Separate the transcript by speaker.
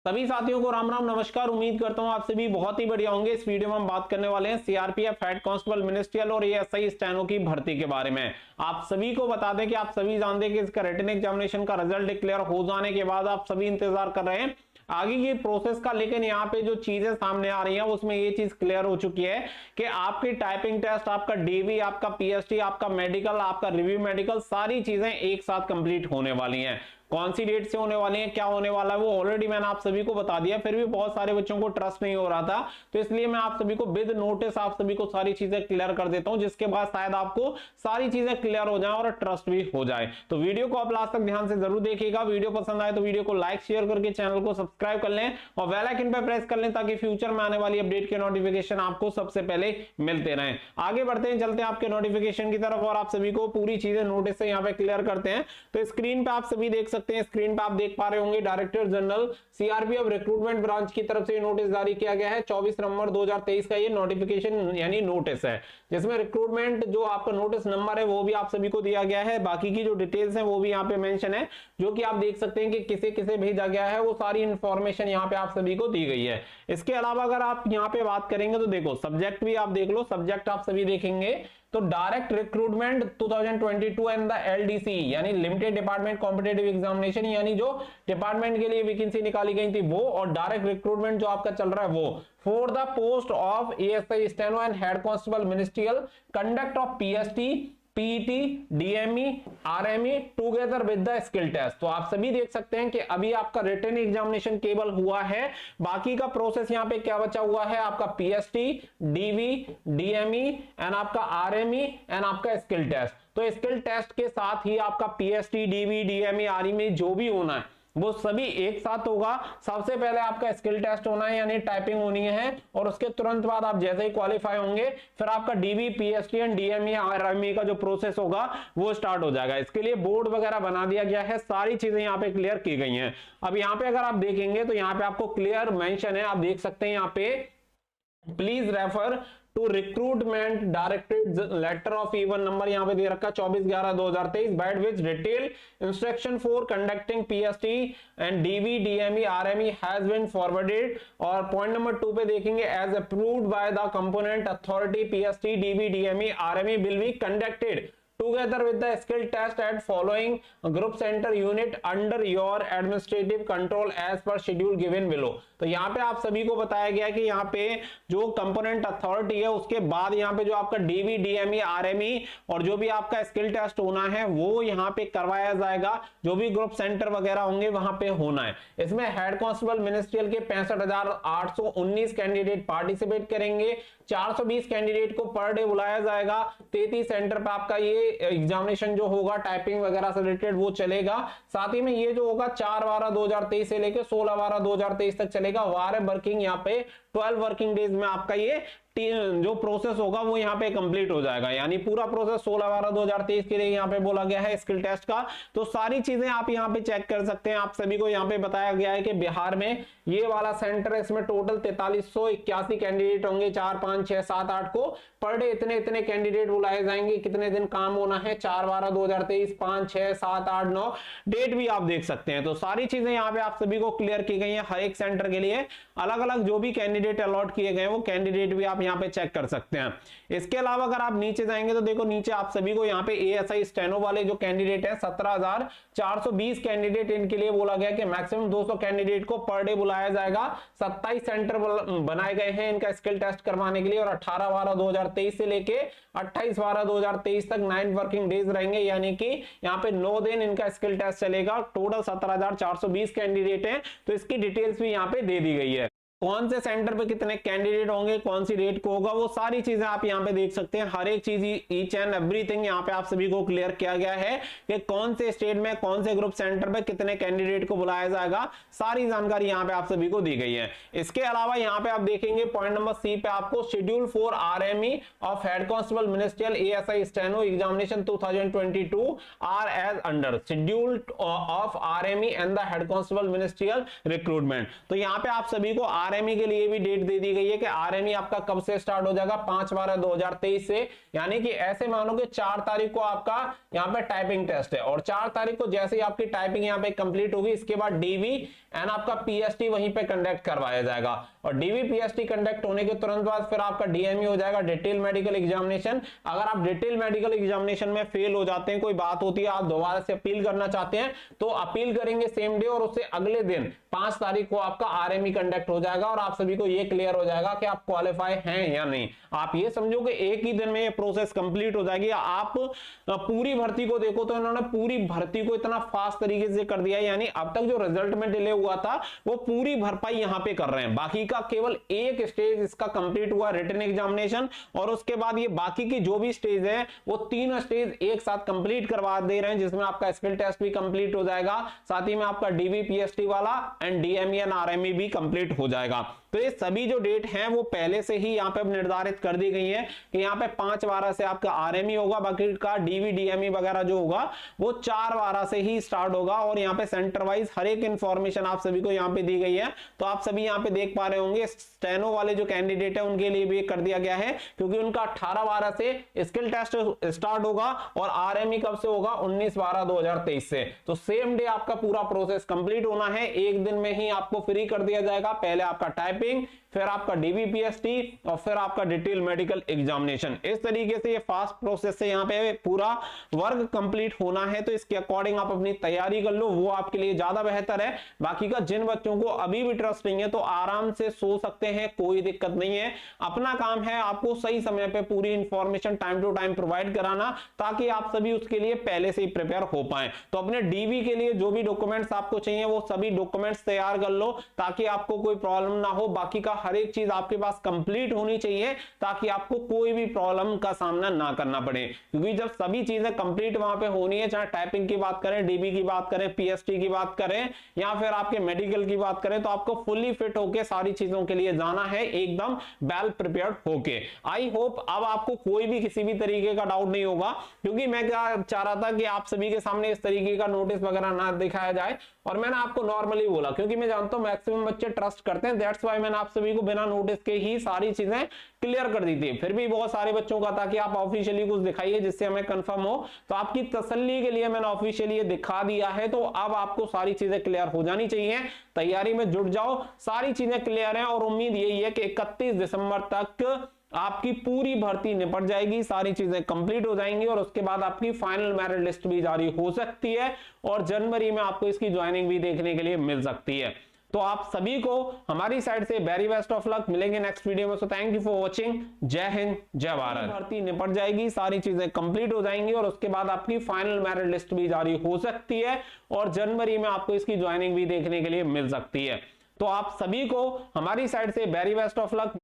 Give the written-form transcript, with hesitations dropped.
Speaker 1: सभी साथियों को राम राम नमस्कार। उम्मीद करता हूं आप सभी बहुत ही बढ़िया होंगे। इस वीडियो में हम बात करने वाले हैं सीआरपीएफ हेड कांस्टेबल मिनिस्ट्रियल और एएसआई स्टेनो की भर्ती के बारे में। आप सभी को बता दें कि आप सभी जानते हैं कि इसका रिटन एग्जामिनेशन का रिजल्ट डिक्लेयर हो जाने के बाद आप सभी इंतजार कर रहे हैं आगे की प्रोसेस का, लेकिन यहाँ पे जो चीजें सामने आ रही हैं उसमें ये चीज क्लियर हो चुकी है कि आपकी टाइपिंग टेस्ट, आपका डीवी, आपका पीएसटी, आपका मेडिकल, आपका रिव्यू मेडिकल, सारी चीजें एक साथ कंप्लीट होने वाली हैं। कौन सी डेट से होने वाली है, क्या होने वाला है, वो ऑलरेडी मैंने आप सभी को बता दिया। फिर भी बहुत सारे बच्चों को ट्रस्ट नहीं हो रहा था, तो इसलिए मैं आप सभी को विद नोटिस आप सभी को सारी चीजें क्लियर कर देता हूं, जिसके बाद शायद आपको सारी चीजें क्लियर हो जाए और ट्रस्ट भी हो जाए। तो वीडियो को आप लास्ट तक ध्यान से जरूर देखिएगा। वीडियो पसंद आए तो वीडियो को लाइक शेयर करके चैनल को सब्सक्राइब कर लें और बेल आइकन पर प्रेस कर लें ताकि फ्यूचर में आने वाली अपडेट के नोटिफिकेशन आपको सबसे पहले मिलते रहें। आगे बढ़ते हैं, चलते हैं आपके नोटिफिकेशन की तरफ और आप सभी को पूरी चीजें नोटिस से यहाँ पे क्लियर करते हैं। तो स्क्रीन पे आप सभी देख सकते हैं, स्क्रीन पे आप देख पा रहे होंगे director general CRPF recruitment branch की तरफ से नोटिस जारी किया गया है। 24 नवंबर 2023 का ये नोटिफिकेशन यानी नोटिस है, जिसमें रिक्रूटमेंट जो आपका नोटिस नंबर है वो भी आप सभी को दिया गया है। बाकी की जो डिटेल्स है वो भी यहाँ पे मेंशन है, जो कि आप देख सकते हैं कि किसे किसे भेजा गया है, वो सारी इंफॉर्मेशन यहाँ पे आप सभी को दी गई है। इसके अलावा अगर आप यहाँ पे बात करेंगे तो देखो सब्जेक्ट भी आप देख लो, सब्जेक्ट आप सभी देखेंगे तो direct recruitment 2022 and the LDC यानी लिमिटेड डिपार्टमेंट कॉम्पिटिटिव एग्जामिनेशन, यानी जो डिपार्टमेंट के लिए वैकेंसी निकाली गई थी वो, और डायरेक्ट रिक्रूटमेंट जो आपका चल रहा है वो for the post of ASI steno and head constable ministerial conduct of PST, PET, DME, RME together with the skill test. तो आप सभी देख सकते हैं कि अभी आपका रिटन एग्जामिनेशन केवल हुआ है, बाकी का प्रोसेस यहाँ पे क्या बचा हुआ है, आपका पीएसटी, डीवी, डीएमई एंड आपका आरएमई एंड आपका स्किल टेस्ट। तो स्किल टेस्ट के साथ ही आपका पीएसटी, डीवी, डीएमई, आरएमई जो भी होना है वो सभी एक साथ होगा। सबसे पहले आपका स्किल टेस्ट होना है यानी टाइपिंग होनी है, और उसके तुरंत बाद आप जैसे ही क्वालिफाई होंगे फिर आपका DV, PST and DME, RME का जो प्रोसेस होगा वो स्टार्ट हो जाएगा। इसके लिए बोर्ड वगैरह बना दिया गया है, सारी चीजें यहाँ पे क्लियर की गई हैं। अब यहाँ पे अगर आप देखेंगे तो यहाँ पे आपको क्लियर मेंशन है, आप देख सकते हैं यहाँ पे please refer to recruitment directed letter of even number यहाँ पे दे रखा 24/11/2023 by which detail instruction for conducting PST and DV, DME, RME has been forwarded. और पॉइंट नंबर 2 पे देखेंगे as approved by the component authority, PST, DV, DME, RME will be conducted together with the skill test at following group center unit under your administrative control as per schedule given below। तो यहाँ पे आप सभी को बताया गया है कि यहाँ पे जो कंपोनेंट अथॉरिटी है उसके बाद यहाँ पे जो आपका डीवी, डीएमई, आरएमई और जो भी आपका स्किल टेस्ट होना है वो यहाँ पे करवाया जाएगा। जो भी ग्रुप सेंटर वगैरह होंगे वहां पे होना है। इसमें हेड कांस्टेबल मिनिस्ट्रियल के 65,819 कैंडिडेट पार्टिसिपेट करेंगे। 420 कैंडिडेट को पर डे बुलाया जाएगा। 33 सेंटर पे आपका ये एग्जामिनेशन जो होगा टाइपिंग वगैरह से रिलेटेड वो चलेगा। साथ ही में ये जो होगा 4/12/2023 से लेकर 16/12/2023 तक चलेगा। वार वर्किंग यहाँ पे 12 वर्किंग डेज में आपका ये जो प्रोसेस होगा वो यहाँ पे कंप्लीट हो जाएगा, यानी पूरा प्रोसेस 16/12/2023 के लिए यहाँ पे बोला गया है स्किल टेस्ट का। तो सारी चीजें आप यहाँ पे चेक कर सकते हैं। आप सभी को यहाँ पे बताया गया है कि बिहार में ये वाला सेंटर है, इसमें टोटल 4381 कैंडिडेट होंगे। 4, 5, 6, 7, 8 को पर डे इतने इतने कैंडिडेट बुलाए जाएंगे। कितने दिन काम होना है, 4/12/2023, 5, 6, 7, 8, 9 डेट भी आप देख सकते हैं। तो सारी चीजें यहाँ पे आप सभी को क्लियर की गई है। हर एक सेंटर के लिए अलग अलग जो भी कैंडिडेट अलॉट किए गए वो कैंडिडेट भी आप यहाँ पे चेक कर सकते हैं। इसके अलावा अगर आप नीचे जाएंगे तो देखो नीचे आप सभी को यहाँ पे एएसआई स्टेनो वाले जो कैंडिडेट है 17,420 कैंडिडेट, इनके लिए बोला गया कि मैक्सिमम 200 कैंडिडेट को पर डे बुलाया जाएगा। 27 सेंटर बनाए गए हैं इनका स्किल टेस्ट करवाने के लिए, और 18/12/2023 से लेके 28/12/2023 तक 9 वर्किंग डेज रहेंगे, यानी कि यहाँ पे 9 दिन इनका स्किल टेस्ट चलेगा। टोटल 17,420 कैंडिडेट हैं, तो इसकी डिटेल्स भी यहाँ पे दे दी गई है। कौन से सेंटर पे कितने कैंडिडेट होंगे, कौन सी डेट को होगा, वो सारी चीजें आप यहाँ पे देख सकते हैं। हर एक चीज ईच एंड एवरीथिंग यहाँ पे आप सभी को क्लियर किया गया है कि कौन से स्टेट में कौन से ग्रुप सेंटर पे कितने कैंडिडेट को बुलाया जाएगा। सारी जानकारी यहाँ पे आप सभी को दी गई है। इसके अलावा यहाँ पे आप देखेंगे पॉइंट नंबर सी पे आपको schedule for RME of head constable ministerial ASI steno examination 2022 are as under schedule of RME and the head constable ministerial recruitment. तो यहाँ पे आप सभी को आरएमई के लिए भी डेट दे दी गई है कि आरएमई आपका कब से स्टार्ट हो जाएगा, 5/12/2023 से, यानी कि ऐसे मानो कि 4 तारीख को आपका यहाँ पे टाइपिंग टेस्ट है और 4 तारीख को जैसे ही आपकी टाइपिंग यहाँ पे कंप्लीट होगी, इसके बाद डीवी एंड आपका पीएसटी वहीं पे कंडक्ट करवाया जाएगा और डीवी पीएसटी कंडक्ट होने के तुरंत बाद फिर आपका डीएमई हो जाएगा, डिटेल मेडिकल एग्जामिनेशन। अगर आप डिटेल मेडिकल एग्जामिनेशन में फेल हो जाते हैं, कोई बात होती है, आप दोबारा से अपील करना चाहते हैं तो अपील करेंगे सेम डे और उससे अगले दिन 5 तारीख को आपका आरएमई कंडक्ट हो जाएगा और आप सभी को ये क्लियर हो जाएगा कि आप क्वालिफाई हैं या नहीं। आप ये समझो कि एक ही दिन में ये प्रोसेस कंप्लीट हो जाएगी। आप पूरी भर्ती को देखो तो इन्होंने पूरी भर्ती को इतना फास्ट तरीके से कर दिया है, यानी अब तक जो रिजल्ट में डिले हुआ था वो पूरी भरपाई यहां पे कर रहे हैं। बाकी का केवल एक स्टेज इसका कंप्लीट हुआ, रिटन एग्जामिनेशन, और उसके बाद ये बाकी की जो भी स्टेज है वो 3 स्टेज एक साथ कंप्लीट करवा दे रहे हैं, जिसमें आपका स्किल टेस्ट भी कंप्लीट हो जाएगा, साथ ही में आपका डीवी पीएसटी वाला एंड डीएमई एंड आरएमई भी कंप्लीट हो जाएगा। तो ये सभी जो डेट हैं वो पहले से ही यहाँ पे अब निर्धारित कर दी गई है कि यहाँ पे 5/12 से आपका आरएमई होगा, बाकी का डीवी डीएमई वगैरह जो होगा वो 4/12 से ही स्टार्ट होगा और यहाँ पे सेंटर वाइज हर एक इंफॉर्मेशन आप सभी को यहाँ पे दी गई है। तो आप सभी यहाँ पे देख पा रहे होंगे स्टेनो वाले जो कैंडिडेट है उनके लिए भी कर दिया गया है, क्योंकि उनका 18/12 से स्किल टेस्ट स्टार्ट होगा और आरएमई कब से होगा, 19/12/2023 से। तो सेम डे आपका पूरा प्रोसेस कंप्लीट होना है, एक दिन में ही आपको फ्री कर दिया जाएगा। पहले आपका टाइपिंग, फिर आपका डीवीपीएसटी और फिर आपका डिटेल मेडिकल एग्जामिनेशन। इस तरीके से ये फास्ट प्रोसेस से यहाँ पे पूरा वर्क कंप्लीट होना है, तो इसके अकॉर्डिंग आप अपनी तैयारी कर लो, वो आपके लिए ज्यादा बेहतर है। बाकी का जिन बच्चों को अभी भी ट्रस्ट नहीं है तो आराम से सो सकते हैं, कोई दिक्कत नहीं है। अपना काम है आपको सही समय पे पूरी information time to time provide कराना, ताकि आप सभी उसके लिए पहले से ही प्रिपेयर हो पाए। तो अपने डीवी के लिए जो भी डॉक्यूमेंट्स आपको चाहिए वो सभी डॉक्यूमेंट्स तैयार कर लो, ताकि आपको कोई प्रॉब्लम ना हो। बाकी का हर एक चीज आपके पास कंप्लीट होनी चाहिए, ताकि आपको कोई भी प्रॉब्लम का सामना ना करना पड़े, क्योंकि जब सभी चीजें कंप्लीट वहां पे होनी है, चाहे टाइपिंग की बात करें, डीबी की बात करें, पीएसटी की बात करें या फिर आपके मेडिकल की बात करें, तो आपको फुल्ली फिट होके सारी चीजों के लिए जाना है, एकदम वेल प्रिपेयर्ड होके। आई होप अब आपको कोई भी किसी भी तरीके का डाउट नहीं होगा, क्योंकि मैं क्या चाह रहा था कि आप सभी के सामने इस तरीके का नोटिस वगैरह ना दिखाया जाए, और मैंने आपको नॉर्मली बोला क्योंकि मैं जानता हूं मैक्सिमम बच्चे ट्रस्ट करते हैं, दैट्स व्हाई मैंने आप सभी को बिना नोटिस के ही सारी चीजें क्लियर कर दी थी। फिर भी बहुत सारे बच्चों का था कि आप ऑफिशियली कुछ दिखाइए जिससे हमें कंफर्म हो, तो आपकी तसल्ली के लिए मैंने ऑफिशियली ये दिखा दिया है। तो अब आपको सारी चीजें क्लियर हो जानी चाहिए, तैयारी में जुट जाओ, सारी चीजें क्लियर है और उम्मीद यही है कि 31 दिसंबर तक आपकी पूरी भर्ती निपट जाएगी, सारी चीजें कंप्लीट हो जाएंगी और उसके बाद आपकी फाइनल मेरिट लिस्ट भी जारी हो सकती है और जनवरी में आपको इसकी ज्वाइनिंग भी देखने के लिए मिल सकती है। तो आप सभी को हमारी साइड से वेरी बेस्ट ऑफ लक, मिलेंगे नेक्स्ट वीडियो में। So thank you for watching, जय हिंद जय भारत। भर्ती निपट जाएगी, सारी चीजें कंप्लीट हो जाएंगी और उसके बाद आपकी फाइनल मेरिट लिस्ट भी जारी हो सकती है और जनवरी में आपको इसकी ज्वाइनिंग भी देखने के लिए मिल सकती है। तो आप सभी को हमारी साइड से वेरी बेस्ट ऑफ लक।